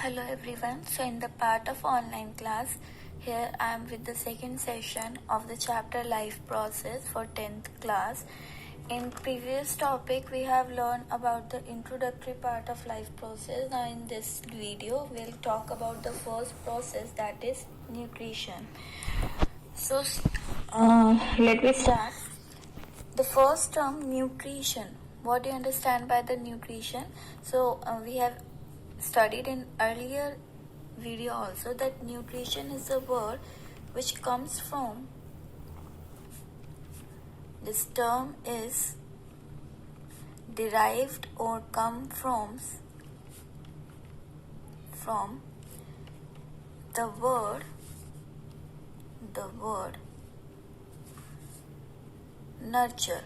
Hello everyone. So in the part of online class, here I am with the second session of the chapter life process for 10th class. In previous topic we have learned about the introductory part of life process. Now in this video we'll talk about the first process, that is nutrition. So let me start. The first term, nutrition. What do you understand by the nutrition? So we have studied in earlier video also that nutrition is a word which comes from, this term is derived or come from the word nurture,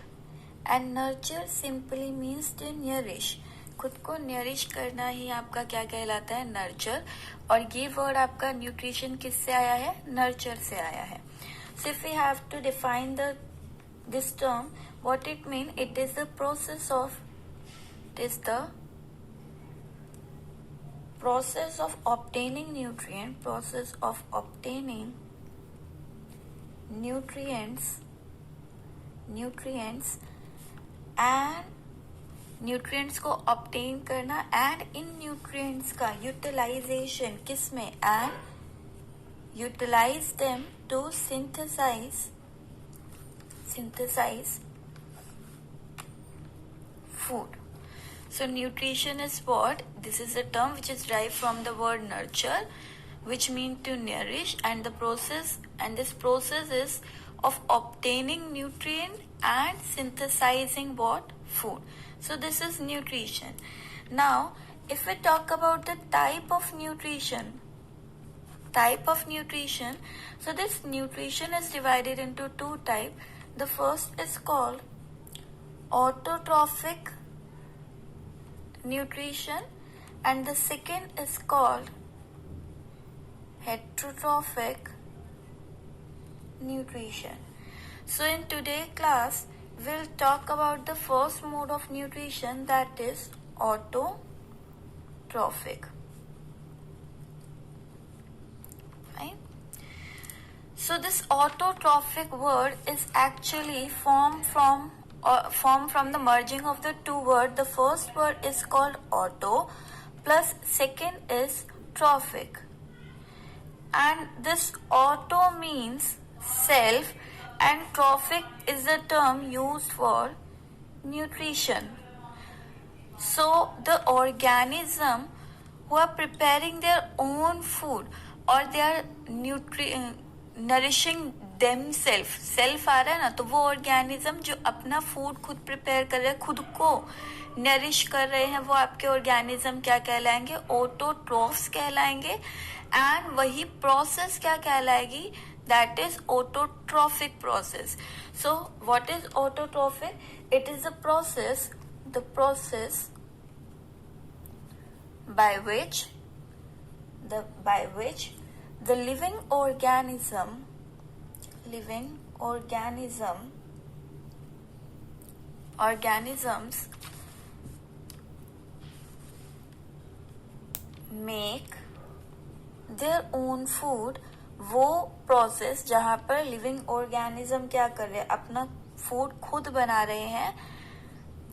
and nurture simply means to nourish. खुद को nourish करना ही आपका क्या कहलाता है, nurture. और ये word आपका न्यूट्रिशन किससे आया है, नर्चर से आया है. So if we have to define this term, what it mean, it is the process of obtaining nutrients and nutrients को ऑब्टेन करना, एंड इन न्यूट्रिएंट्स का यूटिलाइजेशन किसमें, and utilise them to synthesise food. So nutrition is what? This is a term which is derived from the word nurture, which means to nourish, and this process is of obtaining nutrient and synthesizing what? Food. So this is nutrition. Now, if we talk about the type of nutrition, so this nutrition is divided into two types. The first is called autotrophic nutrition and the second is called heterotrophic nutrition. So in today's class we'll talk about the first mode of nutrition, that is autotrophic. Fine. So this autotrophic word is actually formed from the merging of the two words. The first word is called auto plus second is trophic, and this auto means self and trophic is the term used for nutrition. So the organism who are preparing their own food or they are nourishing themselves, self आ रहा है ना, तो वो organism जो अपना food खुद prepare कर रहे हैं, खुद को नरिश कर रहे हैं, वो आपके ऑर्गेनिज्म क्या कहलाएंगे, ऑटोट्रॉफ्स कहलाएंगे. एंड वही प्रोसेस क्या कहलाएगी, that is autotrophic process. So what is autotrophic? It is the process by which the living organisms make their own food. वो प्रोसेस जहां पर लिविंग ऑर्गेनिज्म क्या कर रहे हैं, अपना फूड खुद बना रहे हैं,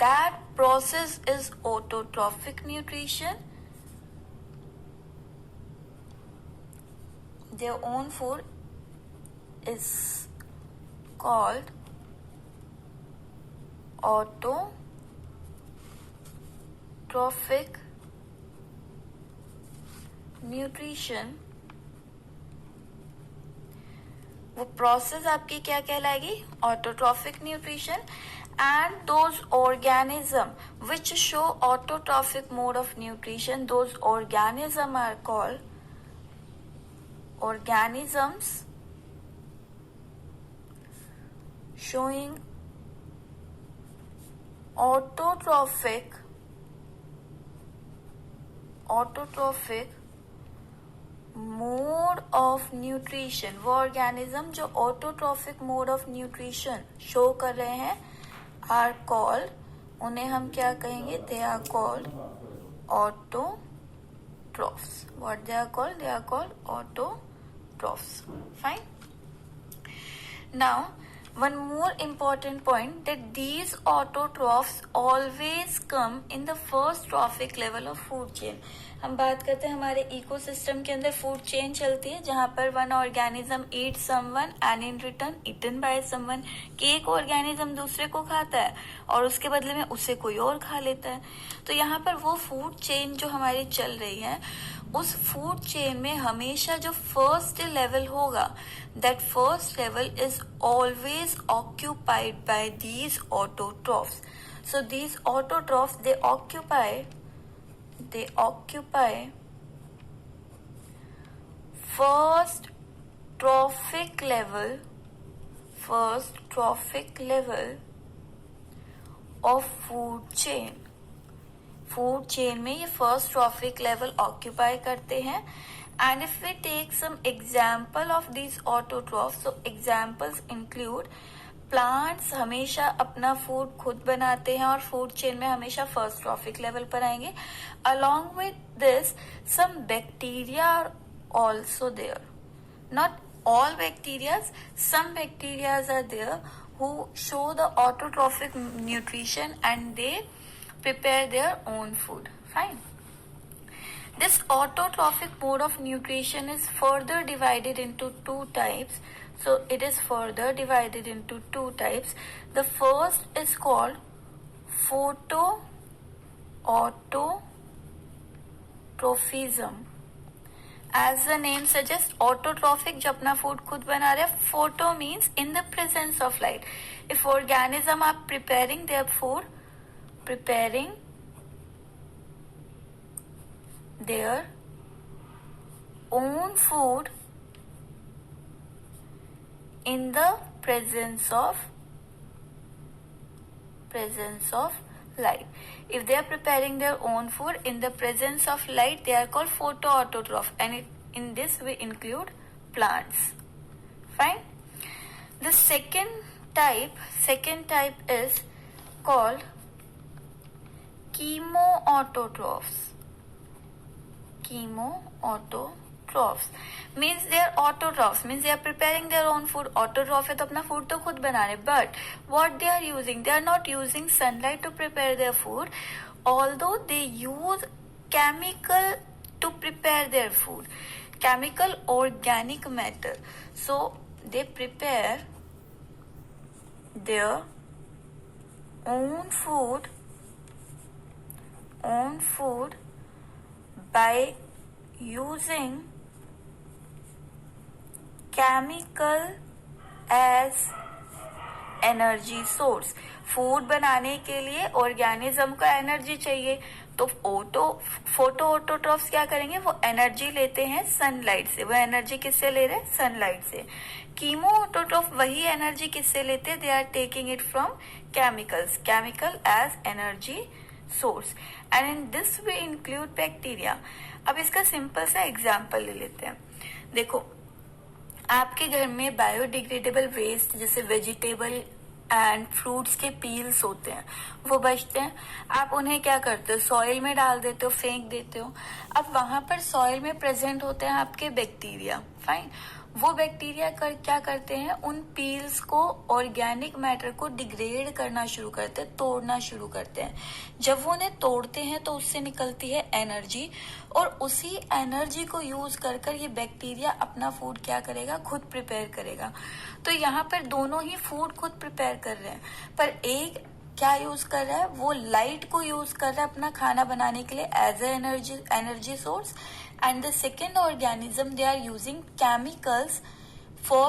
that process is autotrophic nutrition. Their own food is called autotrophic nutrition. वो प्रोसेस आपकी क्या कहलाएगी, autotrophic nutrition. And those organism which show autotrophic mode of nutrition, those organism are called organisms showing autotrophic mode of nutrition. वो organism जो autotrophic mode of nutrition show कर रहे हैं are called, उन्हें हम क्या कहेंगे, they are called autotrophic autotrophs. What they are called? They are called autotrophs. Fine. Now, one more important point, that these autotrophs always come in the first trophic level of food chain. हम बात करते हैं हमारे ecosystem के अंदर food chain चलती है, जहां पर one organism eat someone and in return eaten by someone, कि एक ऑर्गेनिज्म दूसरे को खाता है और उसके बदले में उसे कोई और खा लेता है. तो यहाँ पर वो फूड चेन जो हमारी चल रही है, उस फूड चेन में हमेशा जो फर्स्ट लेवल होगा, that first level is always occupied by these autotrophs. So these autotrophs, they occupy first trophic level of food chain. Food chain में ये फर्स्ट ट्रॉफिक लेवल ऑक्यूपाई करते हैं. And if we take some example of these autotrophs, so examples include plants हमेशा अपना food खुद बनाते हैं और फूड चेन में हमेशा फर्स्ट ट्रॉफिक लेवल पर आएंगे. Along with this, some bacteria are also there. Not all bacteria, some bacteria are there who show the autotrophic nutrition and they prepare their own food. Fine. This autotrophic mode of nutrition is further divided into two types. So it is further divided into two types. The first is called photoautotrophism. As the name suggests, autotrophic जो अपना food खुद बना रहे हैं, photo means in the presence of light. If organism are preparing their food, their own food in the presence of light. If they are preparing their own food in the presence of light, they are called photoautotroph, and in this we include plants. Fine. The second type is called chemoautotrophs. Chemoautotrophs means they are autotrophs, means they are preparing their own food. Autotroph है तो अपना food तो खुद बना रहे, but what they are using, they are not using sunlight to prepare their food, although they use chemical to prepare their food, chemical organic matter. So they prepare their own food by using chemical as energy source. Food बनाने के लिए organism को energy चाहिए, तो फोटोऑटोट्रॉफ्स क्या करेंगे, वो energy लेते हैं सनलाइट से. वो एनर्जी किससे ले रहे हैं, सनलाइट से. कीमोऑटोट्रॉफ वही एनर्जी किससे लेते हैं, they are taking it from chemicals, chemical as energy source. And in this we include bacteria. अब इसका सिंपल सा एग्जाम्पल ले लेते हैं. देखो, आपके घर में बायोडिग्रेडेबल वेस्ट जैसे वेजिटेबल एंड फ्रूट्स के पील्स होते हैं, वो बचते हैं. आप उन्हें क्या करते हो, सॉइल में डाल देते हो, फेंक देते हो. अब वहां पर सॉइल में प्रेजेंट होते हैं आपके बैक्टीरिया. फाइन. वो बैक्टीरिया क्या करते हैं, उन पील्स को, ऑर्गेनिक मैटर को डिग्रेड करना शुरू करते हैं, तोड़ना शुरू करते हैं. जब वो उन्हें तोड़ते हैं तो उससे निकलती है एनर्जी, और उसी एनर्जी को यूज कर ये बैक्टीरिया अपना फूड क्या करेगा, खुद प्रिपेयर करेगा. तो यहाँ पर दोनों ही फूड खुद प्रिपेयर कर रहे हैं, पर एक क्या यूज कर रहा है, वो लाइट को यूज कर रहा है अपना खाना बनाने के लिए as a energy source. And the second organism, they are using chemicals for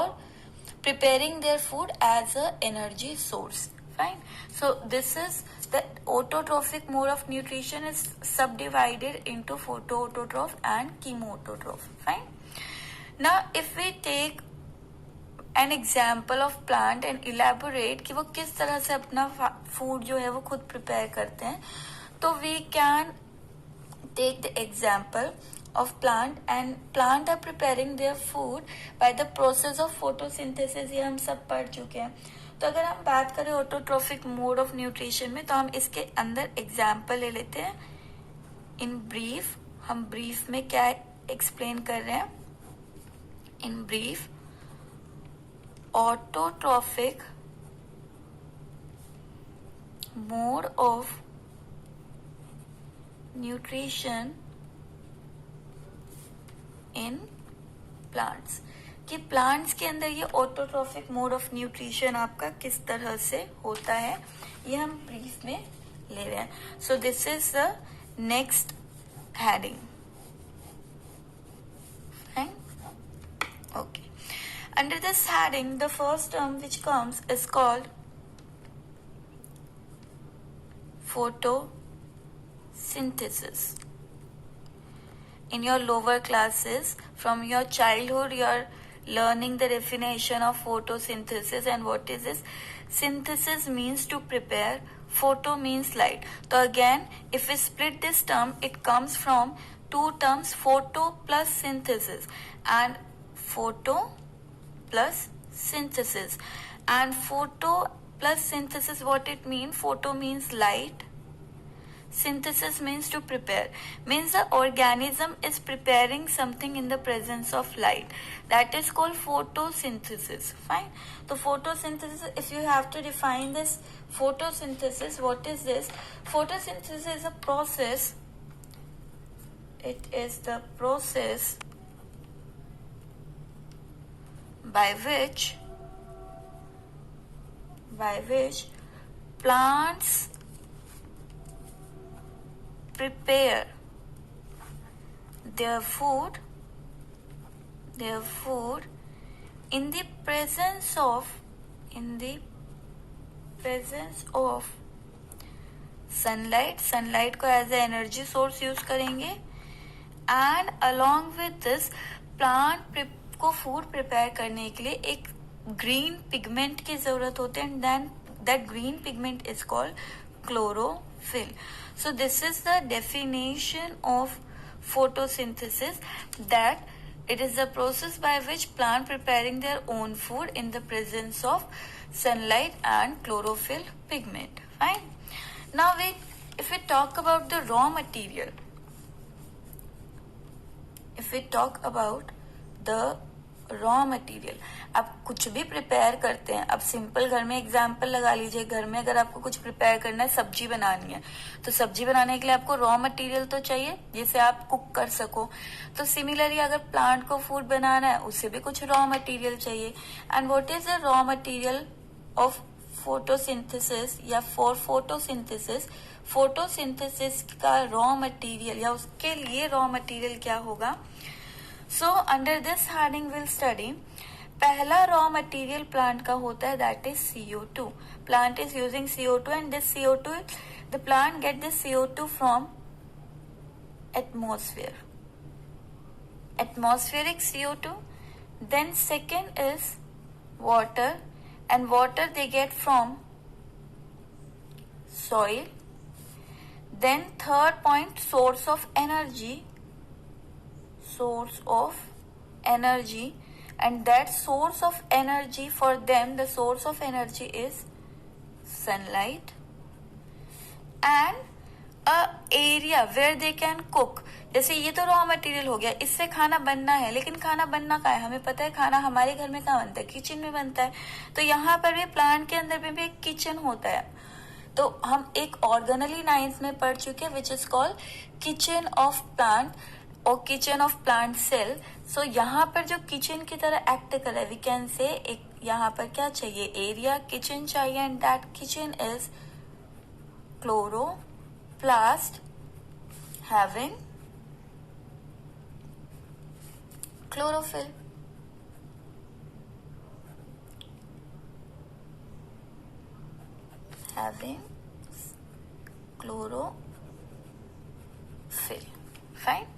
preparing their food as a energy source. Fine. So this is the autotrophic mode of nutrition is subdivided into photoautotroph and chemoautotroph. Fine. Now if we take an example of plant and elaborate कि वो किस तरह से अपना food जो है वो खुद prepare करते हैं, तो we can take the example of plant, and plant are preparing their food by the process of photosynthesis. ये हम सब पढ़ चुके हैं. तो अगर हम बात करें ऑटोट्रोफिक मोड ऑफ न्यूट्रिशन में, तो हम इसके अंदर एग्जाम्पल ले लेते हैं. इन ब्रीफ हम ब्रीफ में क्या एक्सप्लेन कर रहे हैं? In brief, autotrophic mode of nutrition in plants, कि प्लांट्स के अंदर ये ऑटोट्रॉफिक मोड ऑफ न्यूट्रिशन आपका किस तरह से होता है, ये हम ब्रीफ में ले रहे हैं. So this is the next heading. Fine? Okay. Under this heading, the first term which comes is called photosynthesis. In your lower classes, from your childhood, you are learning the definition of photosynthesis. And what is this? Synthesis means to prepare. Photo means light. So again, if we split this term, it comes from two terms, photo plus synthesis, and photo plus synthesis. And photo plus synthesis, what it means? Photo means light, synthesis means to prepare, means the organism is preparing something in the presence of light. That is called photosynthesis. Fine. So photosynthesis, if you have to define this photosynthesis, what is this? Photosynthesis is a process. It is the process by which plants prepare their food in the presence of sunlight को as a energy source use करेंगे. And along with this, plant को food prepare करने के लिए एक green pigment की जरूरत होती है, and then that green pigment is called chlorophyll. So this is the definition of photosynthesis, that it is the process by which plant preparing their own food in the presence of sunlight and chlorophyll pigment. Fine. Now if we talk about the raw material, आप कुछ भी prepare करते हैं. अब simple घर में example लगा लीजिए. घर में अगर आपको कुछ प्रिपेयर करना है, सब्जी बनानी है, तो सब्जी बनाने के लिए आपको रॉ मटेरियल तो चाहिए जिसे आप कुक कर सको. तो सिमिलरली अगर प्लांट को फूड बनाना है, उससे भी कुछ रॉ मटेरियल चाहिए. And what is the raw material of photosynthesis या फॉर फोटोसिंथेसिस? फोटोसिंथेसिस का रॉ मटेरियल या उसके लिए रॉ मटेरियल क्या होगा? So under this heading will study, पहला रॉ मटेरियल प्लांट का होता है, that is CO2. Plant is using CO2, and this CO2, the plant get this CO2 from atmospheric CO2. Then second is water, and water they get from soil. Then third point, source of energy, and that source of energy, for them the source of energy is sunlight, and a area where they can cook. जैसे ये तो raw material हो गया, इससे खाना बनना है, लेकिन खाना बनना कहाँ है? हमें पता है खाना हमारे घर में कहाँ बनता है? किचन में बनता है. तो यहाँ पर भी प्लांट के अंदर भी एक किचन होता है. तो हम एक ऑर्गेनली 9th में पढ़ चुके हैं, which is called kitchen of plant और किचन ऑफ प्लांट सेल. सो यहाँ पर जो किचन की तरह एक्ट कर रहा है, वी कैन से एक यहाँ पर क्या चाहिए? एरिया, किचन चाहिए, and that kitchen is chloroplast having chlorophyll. Having chlorophyll. Fine.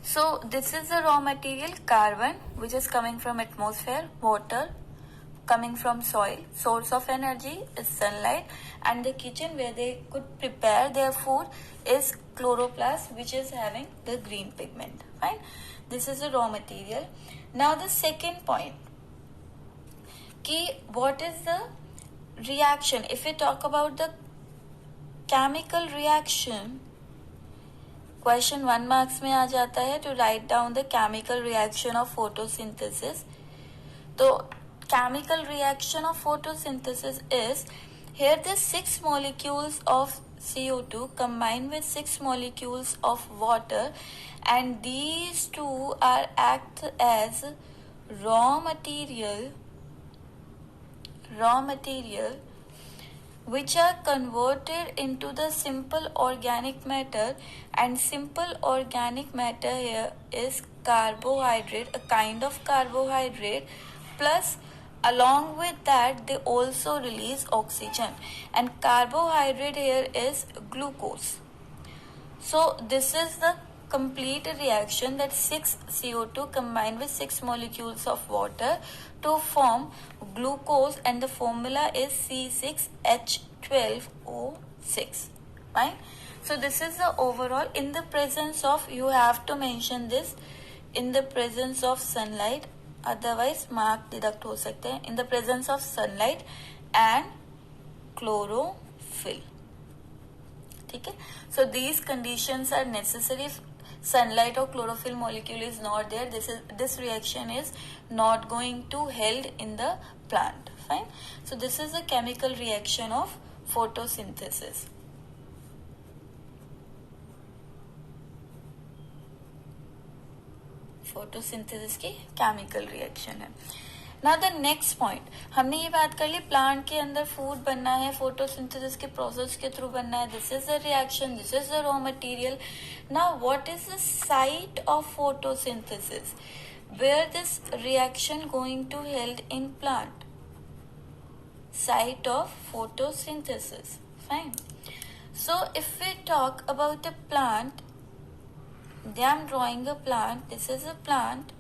So this is the raw material, carbon, which is coming from atmosphere, water coming from soil, source of energy is sunlight, and the kitchen where they could prepare their food is chloroplast, which is having the green pigment. Fine. This is a raw material. Now the second point, ki what is the reaction? If we talk about the chemical reaction, question 1 marks में आ जाता है to write down the chemical reaction of photosynthesis. तो chemical reaction of photosynthesis is here the 6 molecules of CO2 combine with 6 molecules of water, and these two are act as raw material which are converted into the simple organic matter, and simple organic matter here is carbohydrate, a kind of carbohydrate, plus along with that they also release oxygen, and carbohydrate here is glucose. So this is the complete reaction that 6 CO2 combined with 6 molecules of water to form glucose, and the formula is C6H12O6. Fine. So this is the overall. In the presence of, you have to mention this, in the presence of sunlight, otherwise mark deduct हो सकते हैं. In the presence of sunlight and chlorophyll. ठीक है. So these conditions are necessary. Sunlight or chlorophyll molecule is not there, this reaction is not going to held in the plant. Fine. So this is a chemical reaction of photosynthesis. Photosynthesis की chemical reaction है. Now the next point, हमने ये बात कर ली plant के अंदर food बनना है, फोटोसिंथेसिस के प्रोसेस के थ्रू बनना है. This is the reaction, this is the raw material. Now what is the site of photosynthesis, where this reaction going to held in plant? Site of photosynthesis. Fine. So if we talk about the plant, I am drawing a plant. This is a plant.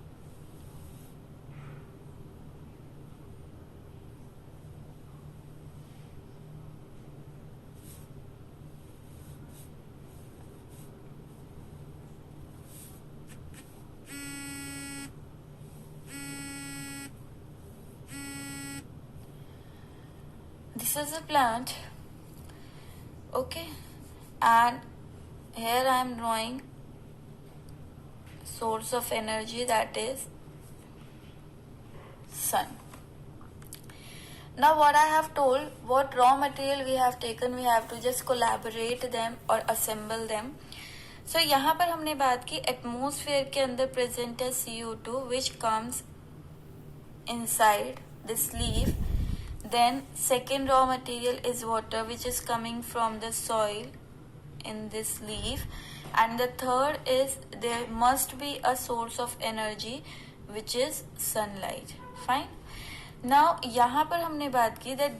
This is a plant. Okay. And here I am drawing source of energy, that is sun. Now what I have told, what raw material we have taken, we have to just collaborate them or assemble them. So यहाँ पर हमने बात की atmosphere के अंदर present है CO2 which comes inside this leaf. Then second raw material is water which is coming from the soil in this leaf. And the third is there must be a source of energy which is sunlight. Fine. Now यहाँ पर हमने बात की that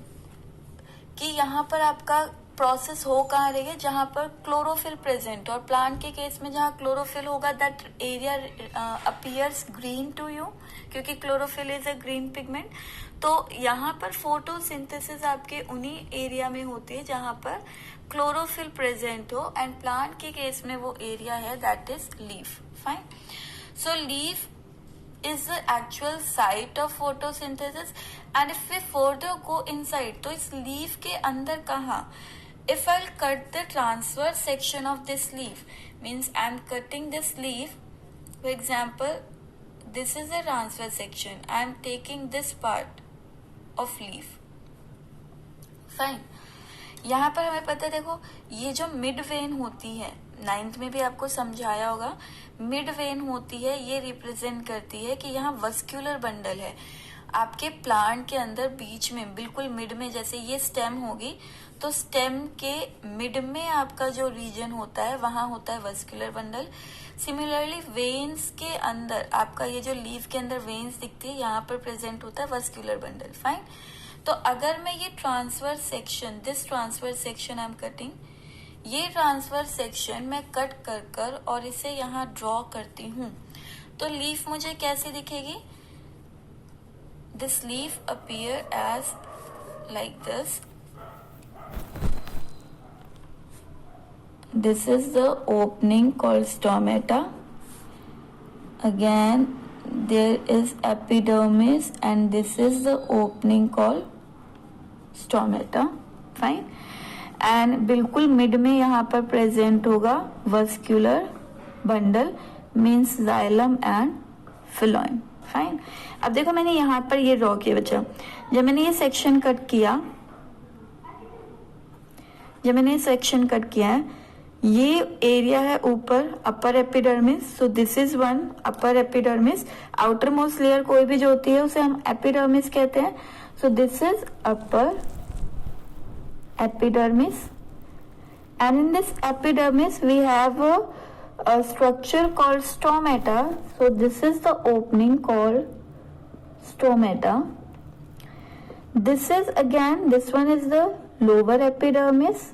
कि यहाँ पर आपका process हो कहाँ रही है, जहाँ पर क्लोरोफिल प्रेजेंट, और प्लांट के केस में जहाँ क्लोरोफिल होगा that area appears green to you, क्योंकि chlorophyll is a green pigment. तो यहाँ पर फोटोसिंथेसिस आपके उन्हीं एरिया में होती है जहाँ पर क्लोरोफिल प्रेजेंट हो, एंड प्लांट के केस में वो एरिया है that is leaf. Fine. So leaf is the actual site of photosynthesis, and if we further go inside, तो इस leaf के अंदर कहाँ, if I'll cut the transverse section of this leaf, means I'm cutting this leaf, for example this is the transverse section, I'm taking this part of leaf. Fine. यहाँ पर हमें पता है, देखो ये जो मिड वेन होती है, 9th में भी आपको समझाया होगा, मिड वेन होती है, ये रिप्रेजेंट करती है कि यहाँ वस्क्यूलर बंडल है आपके प्लांट के अंदर, बीच में बिल्कुल मिड में. जैसे ये स्टेम होगी तो स्टेम के मिड में आपका जो रीजन होता है वहां होता है वस्क्यूलर बंडल. सिमिलरली वेन्स के अंदर आपका ये जो लीफ के अंदर वेन्स दिखती है, यहाँ पर प्रेजेंट होता है वस्क्यूलर बंडल. फाइन. तो अगर मैं ये transfer section, this transfer section I am cutting, ये ट्रांसफर सेक्शन मैं कट कर कर और इसे यहाँ ड्रॉ करती हूँ, तो लीफ मुझे कैसी दिखेगी? This leaf appear as like this. This is the opening called stomata. Again there is epidermis and this is the opening called stomata. Fine. And बिल्कुल मिड में यहाँ पर प्रेजेंट होगा vascular bundle means xylem and phloem. Fine. अब देखो मैंने यहाँ पर ये ड्रॉ किया बच्चा. जब मैंने ये सेक्शन कट किया है, ये एरिया है ऊपर upper epidermis. So this is one upper epidermis. Outer most layer कोई भी जो होती है उसे हम एपिडर्मिस कहते हैं. So this is upper epidermis, and in this epidermis we have a structure called stomata. So this is the opening called stomata. This one is the lower epidermis.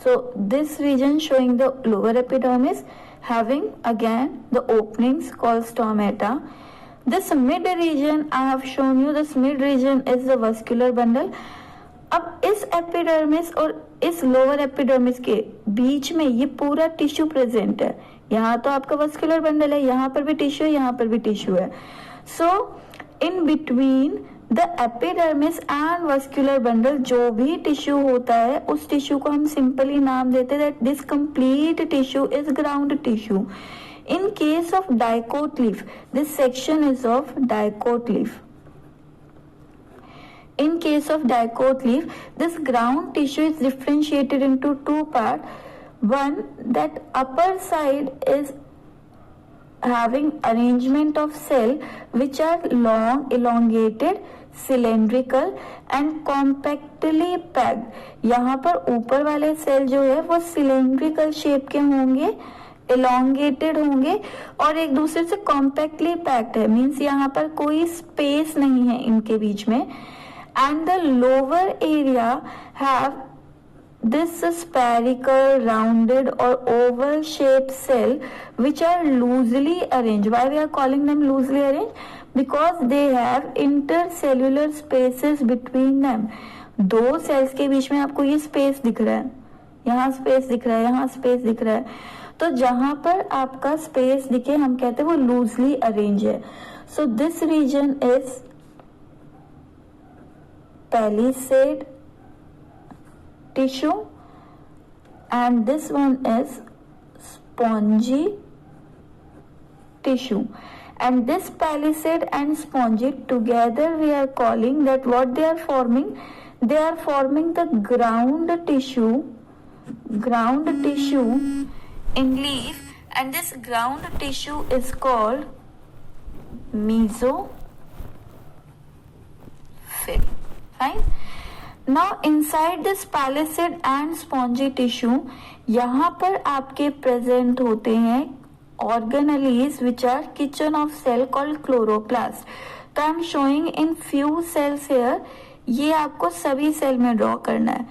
So this region showing the lower epidermis having again the openings called stomata. This mid region I have shown you, this mid region is the vascular bundle. अब इस epidermis और इस lower epidermis के बीच में ये पूरा tissue present है. यहाँ तो आपका वस्कुलर बंडल है, यहाँ पर भी टिश्यू है, यहाँ पर भी टिश्यू है. So in between the epidermis and vascular bundle जो भी टिश्यू होता है उस टिश्यू को हम सिंपली नाम देते हैं this complete tissue is ground tissue. In case of dicot leaf this section is of dicot leaf. In case of dicot leaf, this ground tissue is differentiated into two parts. One, that upper side is having arrangement of cell which are long, elongated, cylindrical and compactly packed. यहाँ पर ऊपर वाले cell जो है वो cylindrical shape के होंगे, elongated होंगे और एक दूसरे से compactly packed है. मीन्स यहाँ पर कोई स्पेस नहीं है इनके बीच में. And the lower area have this spherical, rounded or oval shaped cell which are loosely arranged. Why we are calling them loosely arranged? Because they have intercellular spaces between them. दो sales के बीच में आपको ये space दिख रहा है, यहाँ space दिख रहा है, यहाँ स्पेस दिख रहा है. तो जहां पर आपका स्पेस दिखे हम कहते हैं वो लूजली अरेंज है. So this region is palisade tissue and this one is spongy tissue. And this palisade and spongy together we are calling that what they are forming the ground tissue in leaf, and this ground tissue is called mesophyll. Fine. Now inside this palisade and spongy tissue यहाँ पर आपके present होते हैं organelles which are kitchen of cell called chloroplast. तो I am showing in few cells here. ये आपको सभी cell में ड्रॉ करना है.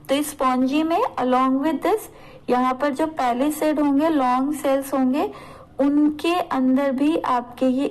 तो इस स्पॉन्जी में along with this यहाँ पर जो palisade होंगे लॉन्ग सेल्स होंगे उनके अंदर भी आपके ये